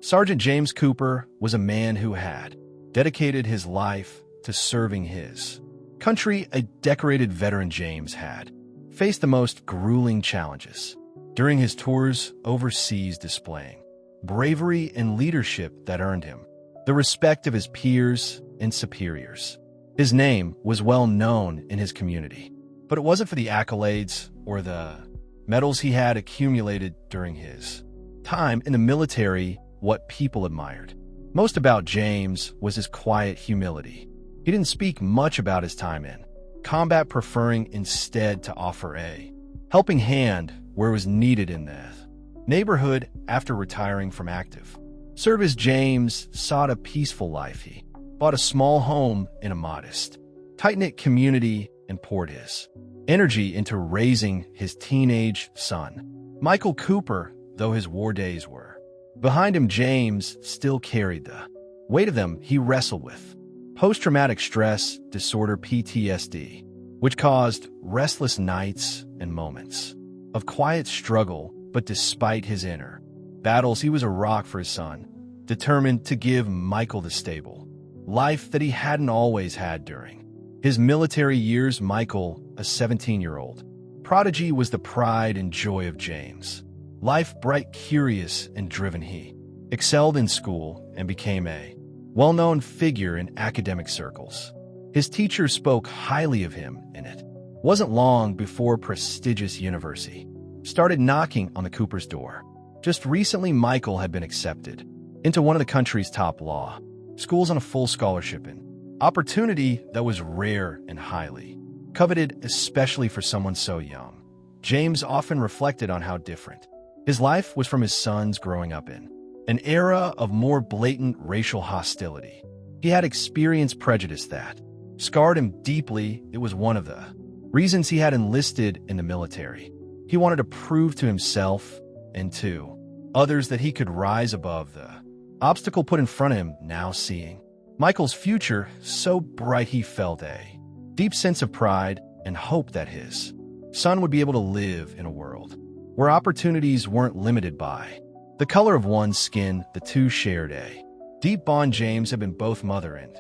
Sergeant James Cooper was a man who had dedicated his life to serving his country. A decorated veteran, James had faced the most grueling challenges during his tours overseas, displaying bravery and leadership that earned him the respect of his peers and superiors. His name was well known in his community, but it wasn't for the accolades or the medals he had accumulated during his time in the military. What people admired most about James was his quiet humility. He didn't speak much about his time in combat, preferring instead to offer a helping hand where it was needed in the neighborhood. After retiring from active service, James sought a peaceful life. He bought a small home in a modest, tight-knit community and poured his energy into raising his teenage son, Michael Cooper. Though his war days were behind him, James still carried the weight of them. He wrestled with post-traumatic stress disorder, PTSD, which caused restless nights and moments of quiet struggle. But despite his inner battles, he was a rock for his son, determined to give Michael the stable life that he hadn't always had during his military years. Michael, a 17-year-old prodigy, was the pride and joy of James' life. Bright, curious, and driven, he excelled in school and became a well-known figure in academic circles. His teachers spoke highly of him, and it wasn't long before prestigious university started knocking on the Cooper's door. Just recently, Michael had been accepted into one of the country's top law schools on a full scholarship, an opportunity that was rare and highly coveted, especially for someone so young. James often reflected on how different his life was from his son's growing up in an era of more blatant racial hostility. He had experienced prejudice that scarred him deeply. It was one of the reasons he had enlisted in the military. He wanted to prove to himself and to others that he could rise above the obstacle put in front of him. Now, seeing Michael's future so bright, he felt a deep sense of pride and hope that his son would be able to live in a world where opportunities weren't limited by the color of one's skin. The two shared a deep bond. James had been both mother and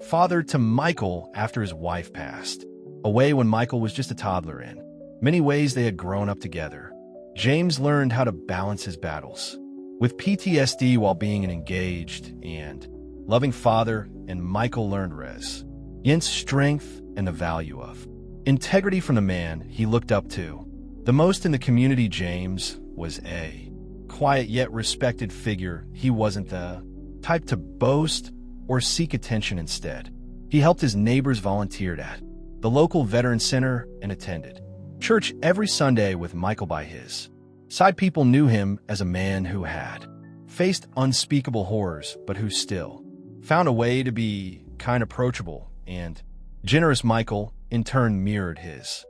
father to Michael after his wife passed away when Michael was just a toddler. In many ways, they had grown up together. James learned how to balance his battles with PTSD while being an engaged and loving father, and Michael learned resilience, strength, and the value of integrity from the man he looked up to the most in the community. James was a quiet yet respected figure. He wasn't the type to boast or seek attention. Instead, he helped his neighbors, volunteered at the local veteran center, and attended church every Sunday with Michael by his side. People knew him as a man who had faced unspeakable horrors, but who still found a way to be kind, approachable, and generous. Michael, in turn, mirrored his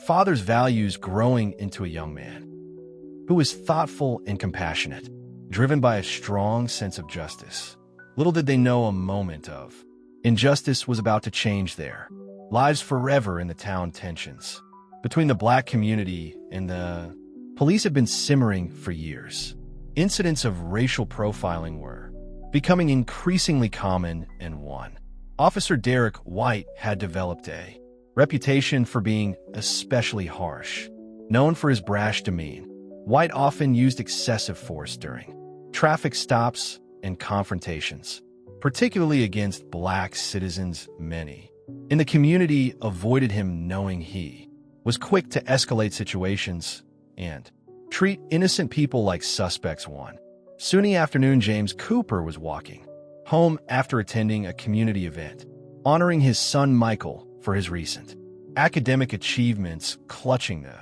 father's values, growing into a young man who was thoughtful and compassionate, driven by a strong sense of justice. Little did they know a moment of injustice was about to change their lives forever. In the town, tensions between the Black community and the police had been simmering for years. Incidents of racial profiling were becoming increasingly common, and one officer, Derek White, had developed a reputation for being especially harsh. Known for his brash demeanor, White often used excessive force during traffic stops and confrontations, particularly against Black citizens. Many in the community avoided him, knowing he was quick to escalate situations and treat innocent people like suspects. One sunny afternoon, James Cooper was walking home after attending a community event honoring his son Michael for his recent academic achievements. Clutching the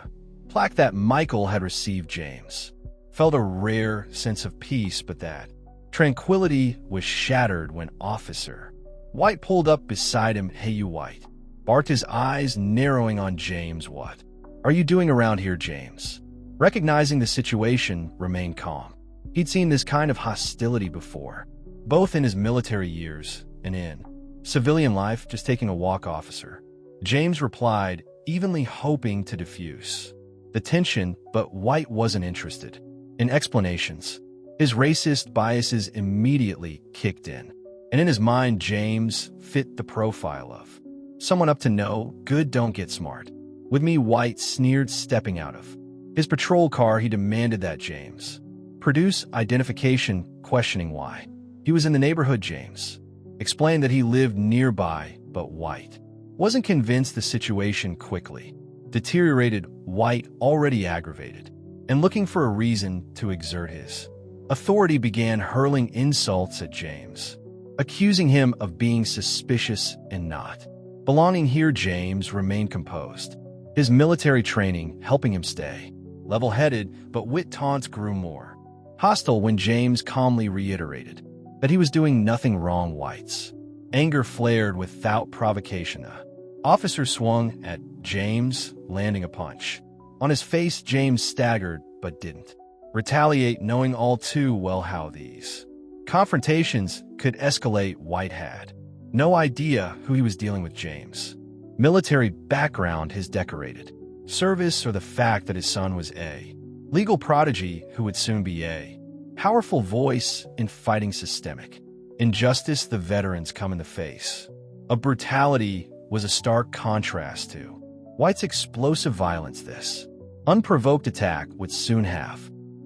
plaque that Michael had received, James felt a rare sense of peace, but that tranquility was shattered when Officer White pulled up beside him. "Hey, you White," barked, his eyes narrowing on James. "What are you doing around here?" James, recognizing the situation, remained calm. He'd seen this kind of hostility before, both in his military years and in civilian life. "Just taking a walk, officer," James replied, evenly hoping to diffuse the tension, but White wasn't interested in explanations. His racist biases immediately kicked in, and in his mind, James fit the profile of someone up to no good, don't get smart. With me, White sneered, stepping out of his patrol car. He demanded that James produce identification, questioning why he was in the neighborhood. James explained that he lived nearby, but White wasn't convinced. The situation quickly deteriorated. White, already aggravated and looking for a reason to exert his authority, began hurling insults at James, accusing him of being suspicious and not belonging here. James remained composed, his military training helping him stay level-headed, but White's taunts grew more hostile when James calmly reiterated that he was doing nothing wrong. White's anger flared without provocation. The officer swung at James, landing a punch on his face. James staggered but didn't retaliate, knowing all too well how these confrontations could escalate. White had no idea who he was dealing with. James' military background, his decorated service, or the fact that his son was a legal prodigy who would soon be a powerful voice in fighting systemic injustice. The veterans come in the face of brutality was a stark contrast to White's explosive violence. This unprovoked attack would soon have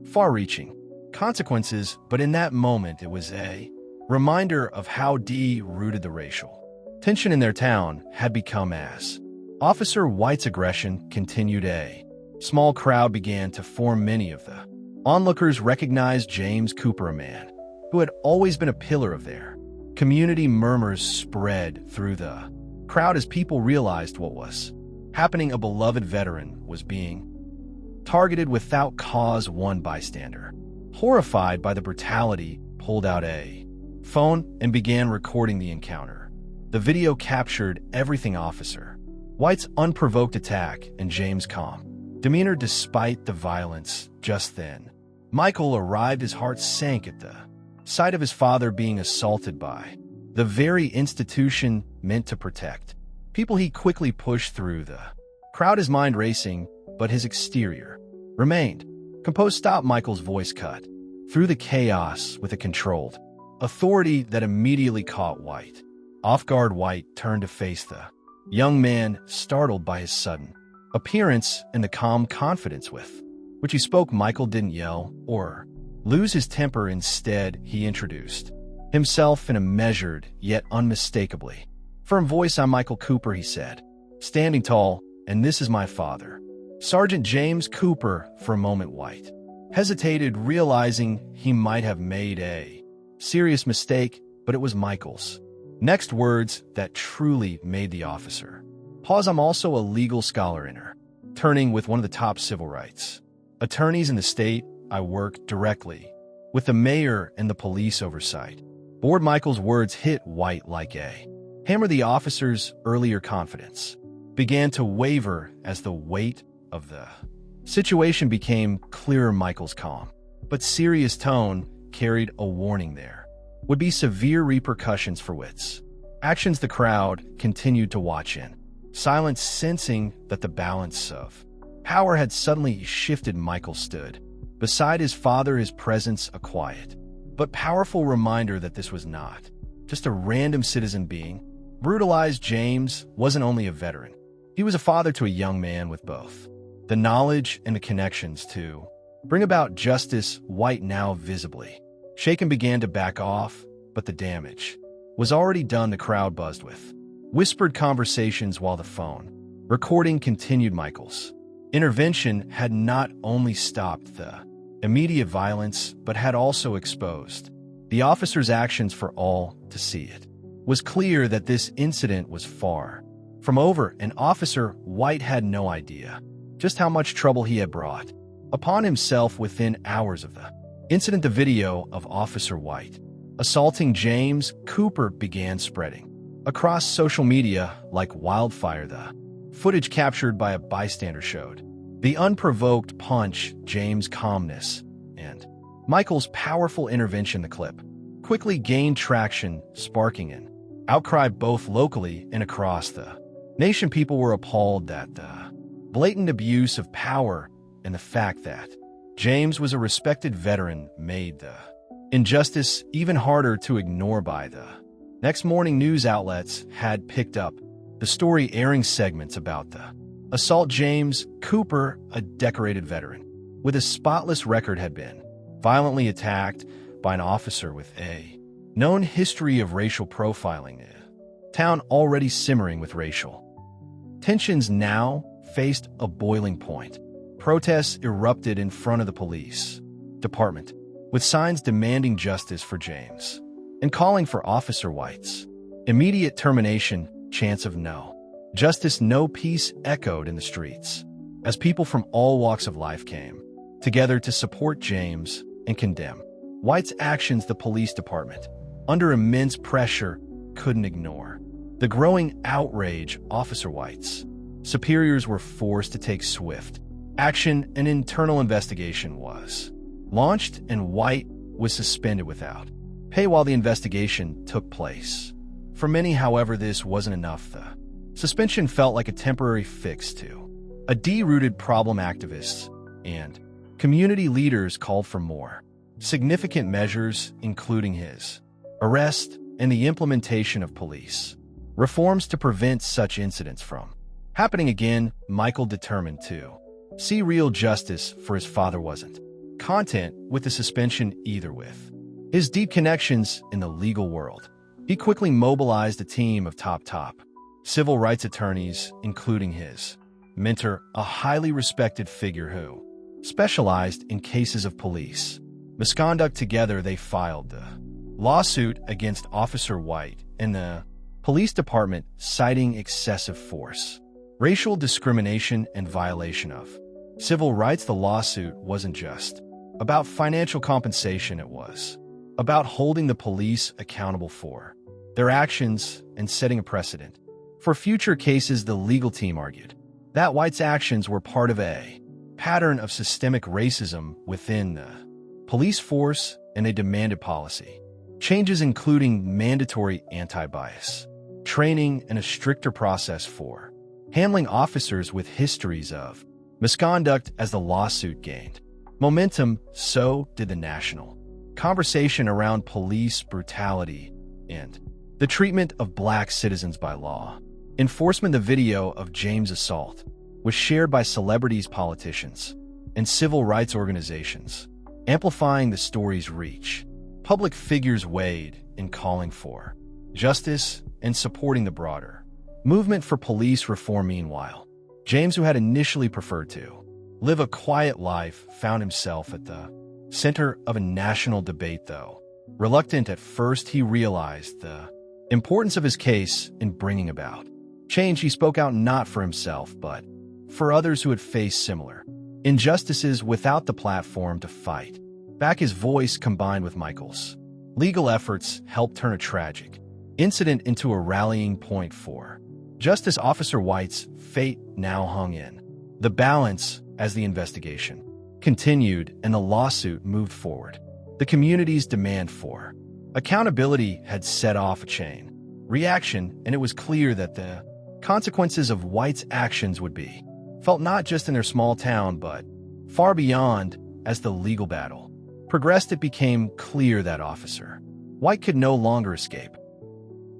far-reaching consequences, but in that moment it was a reminder of how deep-rooted the racial tension in their town had become. As Officer White's aggression continued, a small crowd began to form. Many of the onlookers recognized James Cooper, a man who had always been a pillar of their community. Murmurs spread through the crowd as people realized what was happening. A beloved veteran was being targeted without cause. One bystander, horrified by the brutality, pulled out a phone and began recording the encounter. The video captured everything: Officer White's unprovoked attack and James' calm demeanor despite the violence. Just then, Michael arrived. His heart sank at the sight of his father being assaulted by the very institution meant to protect people. He quickly pushed through the crowd, his mind racing, but his exterior remained composed. Stop! Michael's voice cut through the chaos with a controlled authority that immediately caught White off guard. White turned to face the young man, startled by his sudden appearance and the calm confidence with which he spoke. Michael didn't yell or lose his temper. Instead, he introduced himself in a measured yet unmistakably firm voice. I'm Michael Cooper, he said, standing tall, and this is my father, Sergeant James Cooper. For a moment, White hesitated, realizing he might have made a serious mistake, but it was Michael's next words that truly made the officer pause. I'm also a legal scholar in her, turning with one of the top civil rights attorneys in the state. I work directly with the mayor and the police oversight board. Michael's words hit White like a hammer. The officer's earlier confidence began to waver as the weight of the situation became clearer. Michael's calm but serious tone carried a warning: there would be severe repercussions for White's actions. The crowd continued to watch in silence, sensing that the balance of power had suddenly shifted. Michael stood beside his father, his presence a quiet but powerful reminder that this was not just a random citizen being brutalized. James wasn't only a veteran, he was a father to a young man with both the knowledge and the connections to bring about justice. White, now visibly shaken, began to back off, but the damage was already done. The crowd buzzed with whispered conversations while the phone recording continued. Michael's intervention had not only stopped the immediate violence, but had also exposed the officer's actions for all to see. It was clear that this incident was far from over, and Officer White had no idea just how much trouble he had brought upon himself. Within hours of the incident, the video of Officer White assaulting James Cooper began spreading across social media like wildfire. The footage captured by a bystander showed the unprovoked punch, James' calmness, and Michael's powerful intervention. The clip quickly gained traction, sparking an outcry both locally and across the nation. People were appalled at the blatant abuse of power and the fact that James was a respected veteran, made the injustice even harder to ignore by the next morning. News outlets had picked up the story, airing segments about the assault. James Cooper, a decorated veteran with a spotless record, had been violently attacked by an officer with a known history of racial profiling. The town, already simmering with racial tensions, now faced a boiling point. Protests erupted in front of the police department, with signs demanding justice for James and calling for Officer White's immediate termination. Chants of no justice, no peace echoed in the streets as people from all walks of life came together to support James and condemn White's actions. The police department, under immense pressure, couldn't ignore the growing outrage. Officer White's superiors were forced to take swift action. An internal investigation was launched, and White was suspended without pay while the investigation took place. For many, however, this wasn't enough. The suspension felt like a temporary fix to a deep-rooted problem. Activists and community leaders called for more significant measures, including his arrest and the implementation of police reforms to prevent such incidents from happening again. Michael, determined to see real justice for his father, wasn't content with the suspension either. With his deep connections in the legal world, he quickly mobilized a team of top civil rights attorneys, including his mentor, a highly respected figure who specialized in cases of police misconduct. Together, they filed the lawsuit against Officer White and the police department, citing excessive force, racial discrimination, and violation of civil rights. The lawsuit wasn't just about financial compensation. It was about holding the police accountable for their actions and setting a precedent for future cases. The legal team argued that White's actions were part of a pattern of systemic racism within the police force, and they demanded policy changes, including mandatory anti-bias training and a stricter process for handling officers with histories of misconduct. As the lawsuit gained momentum, so did the national conversation around police brutality and the treatment of black citizens by law enforcement. The video of James' assault was shared by celebrities, politicians, and civil rights organizations, amplifying the story's reach. Public figures weighed in calling for justice and supporting the broader movement for police reform. Meanwhile, James, who had initially preferred to live a quiet life, found himself at the center of a national debate. Though reluctant at first, he realized the importance of his case in bringing about change. He spoke out not for himself, but for others who had faced similar injustices without the platform to fight back. His voice, combined with Michael's legal efforts, helped turn a tragic incident into a rallying point for justice. Officer White's fate now hung in the balance as the investigation continued and the lawsuit moved forward. The community's demand for accountability had set off a chain reaction, and it was clear that the consequences of White's actions would be felt not just in their small town, but far beyond. As the legal battle progressed, it became clear that Officer White could no longer escape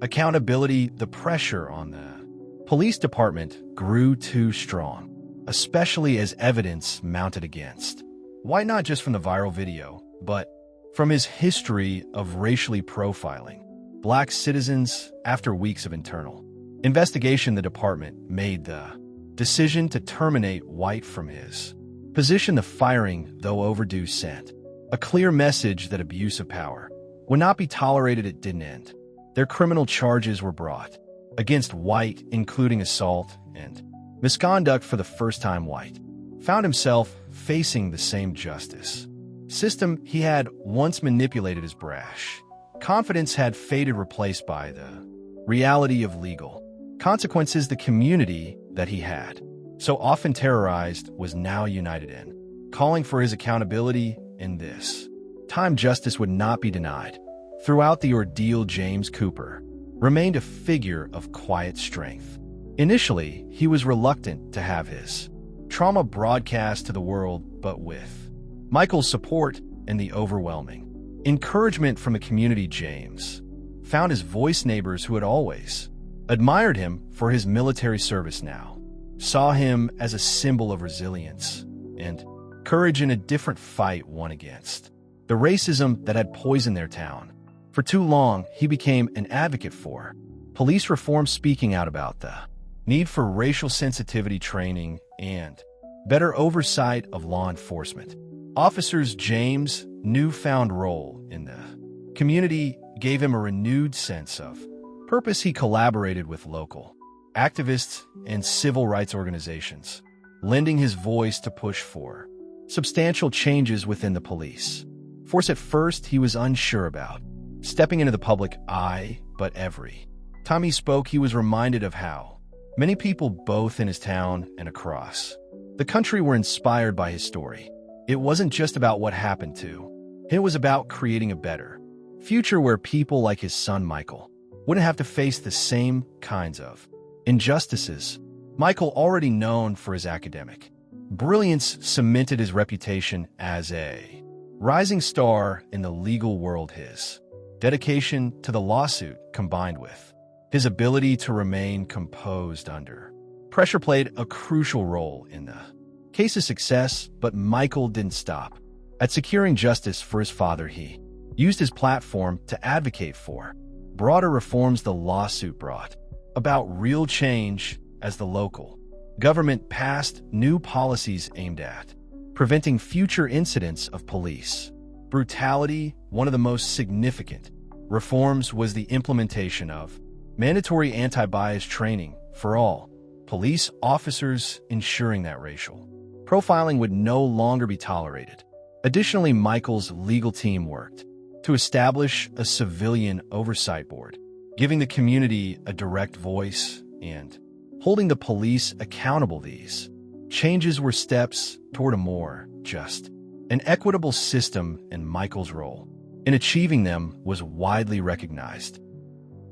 accountability. The pressure on the police department grew too strong, especially as evidence mounted against White, not just from the viral video, but from his history of racially profiling black citizens. After weeks of internal investigation, the department made the decision to terminate White from his position. The firing, though overdue, sent a clear message that abuse of power would not be tolerated. It didn't end. Their criminal charges were brought against White, including assault and misconduct. For the first time, White found himself facing the same justice system he had once manipulated. His brash confidence had faded, replaced by the reality of legal consequences. The community that he had so often terrorized was now united in calling for his accountability. In this time, justice would not be denied. Throughout the ordeal, James Cooper remained a figure of quiet strength. Initially, he was reluctant to have his trauma broadcast to the world, but with Michael's support and the overwhelming encouragement from the community, James found his voice neighbors who had always admired him for his military service now saw him as a symbol of resilience and courage in a different fight won against the racism that had poisoned their town. For too long, he became an advocate for police reform, speaking out about the need for racial sensitivity training and better oversight of law enforcement officers. James' newfound role in the community gave him a renewed sense of purpose. He collaborated with local activists and civil rights organizations, lending his voice to push for substantial changes within the police force. At first, he was unsure about stepping into the public eye, but every time he spoke, he was reminded of how many people, both in his town and across the country, were inspired by his story. It wasn't just about what happened to him, it was about creating a better future where people like his son Michael wouldn't have to face the same kinds of injustices. Michael, already known for his academic brilliance, cemented his reputation as a rising star in the legal world. His dedication to the lawsuit, combined with his ability to remain composed under pressure, played a crucial role in the case's success. But Michael didn't stop at securing justice for his father. He used his platform to advocate for broader reforms. The lawsuit brought about real change as the local government passed new policies aimed at preventing future incidents of police brutality. One of the most significant reforms was the implementation of mandatory anti-bias training for all police officers, ensuring that racial profiling would no longer be tolerated. Additionally, Michael's legal team worked to establish a civilian oversight board, giving the community a direct voice and holding the police accountable. These changes were steps toward a more just and equitable system, and Michael's role in achieving them was widely recognized.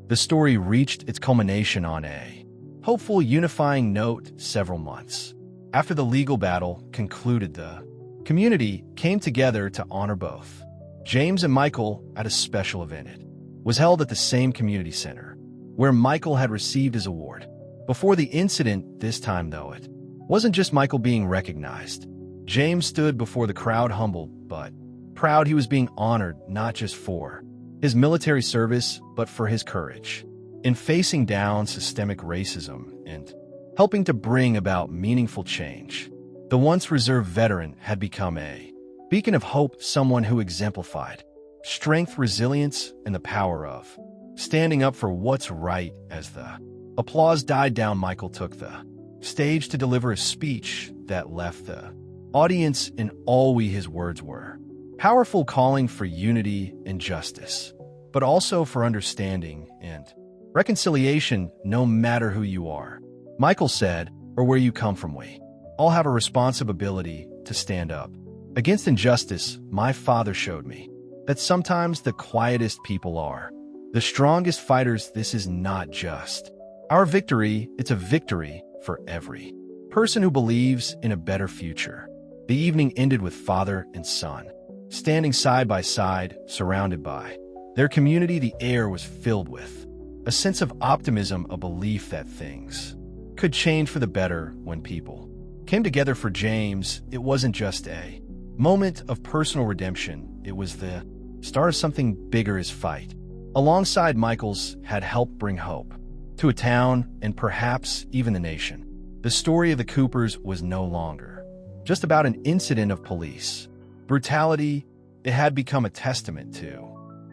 The story reached its culmination on a hopeful, unifying note. Several months after the legal battle concluded, the community came together to honor both James and Michael at a special event. It was held at the same community center where Michael had received his award before the incident. This time, though, it wasn't just Michael being recognized. James stood before the crowd, humbled but proud. He was being honored not just for his military service, but for his courage in facing down systemic racism and helping to bring about meaningful change. The once reserved veteran had become a beacon of hope, someone who exemplified strength, resilience, and the power of standing up for what's right. As the applause died down, Michael took the stage to deliver a speech that left the audience in awe. His words were powerful, calling for unity and justice, but also for understanding and reconciliation. No matter who you are, Michael said, or where you come from, we all have a responsibility to stand up against injustice. My father showed me that sometimes the quietest people are the strongest fighters. This is not just our victory, it's a victory for every person who believes in a better future. The evening ended with father and son standing side by side, surrounded by their community. The air was filled with a sense of optimism, a belief that things could change for the better. When people came together for James, it wasn't just a moment of personal redemption, it was the start of something bigger. His fight, alongside Michael's, had helped bring hope to a town and perhaps even the nation. The story of the Coopers was no longer just about an incident of police brutality. It had become a testament to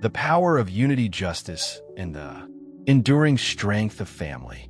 the power of unity, justice, and the enduring strength of family.